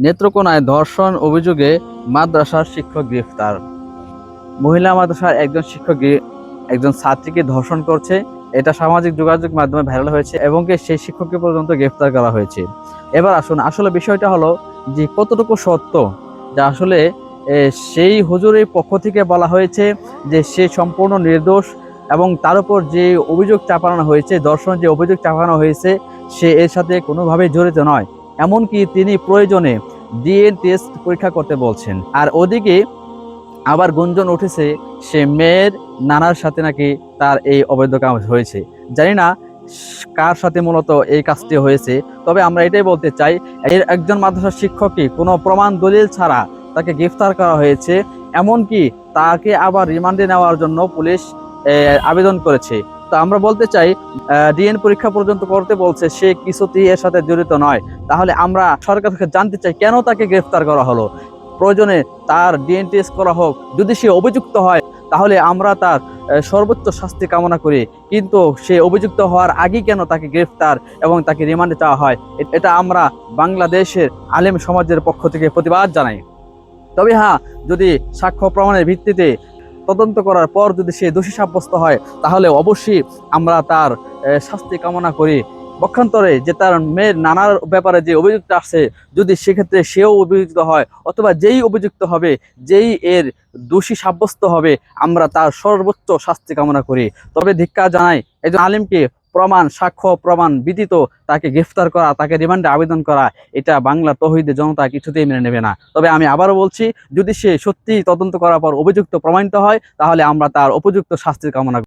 নেত্রকোনায় ধর্ষণ অভিযোগে মাদ্রাসার শিক্ষক গ্রেফতার। মহিলা মাদ্রাসার একজন শিক্ষক একজন ছাত্রীকে ধর্ষণ করছে, এটা সামাজিক যোগাযোগ মাধ্যমে ভাইরাল হয়েছে এবং সেই শিক্ষককে পর্যন্ত গ্রেফতার করা হয়েছে। এবার আসুন, আসলে বিষয়টা হলো যে কতটুকু সত্য, যা আসলে সেই হুজুরের পক্ষ থেকে বলা হয়েছে যে সে সম্পূর্ণ নির্দোষ এবং তার উপর যে অভিযোগ চাপানো হয়েছে, ধর্ষণ যে অভিযোগ চাপানো হয়েছে, সে এর সাথে কোনোভাবেই জড়িত নয়। এমনকি তিনি প্রয়োজনে ডিএনএ টেস্ট পরীক্ষা করতে বলছেন। আর ওদিকে আবার গুঞ্জন উঠেছে সে মেয়ের নানার সাথে নাকি তার এই অবৈধ কাজ হয়েছে। জানি না কার সাথে মূলত এই কাজটি হয়েছে, তবে আমরা এটাই বলতে চাই, এর একজন মাদ্রাসার শিক্ষককে কোনো প্রমাণ দলিল ছাড়া তাকে গ্রেফতার করা হয়েছে। এমনকি তাকে আবার রিমান্ডে নেওয়ার জন্য পুলিশ আবেদন করেছে। তো আমরা বলতে চাই, ডিএনএ পরীক্ষা পর্যন্ত করতে বলছে, সে কিছুতেই এর সাথে জড়িত নয়। তাহলে আমরা সরকার থেকে জানতে চাই কেন তাকে গ্রেফতার করা হলো। প্রয়োজনে তার ডিএনএ টেস্ট করা হোক, যদি সে অভিযুক্ত হয় তাহলে আমরা তার সর্বোচ্চ শাস্তি কামনা করি। কিন্তু সে অভিযুক্ত হওয়ার আগে কেন তাকে গ্রেফতার এবং তাকে রিমান্ডে চাওয়া হয়, এটা আমরা বাংলাদেশের আলেম সমাজের পক্ষ থেকে প্রতিবাদ জানাই। তবে হ্যাঁ, যদি সাক্ষ্য প্রমাণের ভিত্তিতে তদন্ত করার পর যদি সে দোষী সাব্যস্ত হয়, তাহলে অবশ্যই আমরা তার শাস্তি কামনা করি। পক্ষান্তরে যে তার মেয়ের নানার ব্যাপারে যে অভিযুক্ত আছে, যদি সেক্ষেত্রে সেও অভিযুক্ত হয় অথবা যেই অভিযুক্ত হবে, যেই এর দোষী সাব্যস্ত হবে, আমরা তার সর্বোচ্চ শাস্তি কামনা করি। তবে ধিক্কার জানাই একজন আলিমকে প্রমাণ, সাক্ষ্য প্রমাণ ব্যতীত তাকে গ্রেফতার করা, তাকে রিমান্ডে আবেদন করা, এটা বাংলা তৌহিদের জনতা কিছুতেই মেনে নেবে না। তবে আমি আবারও বলছি, যদি সে সত্যি তদন্ত করার পর অভিযুক্ত প্রমাণিত হয়, তাহলে আমরা তার উপযুক্ত শাস্তির কামনা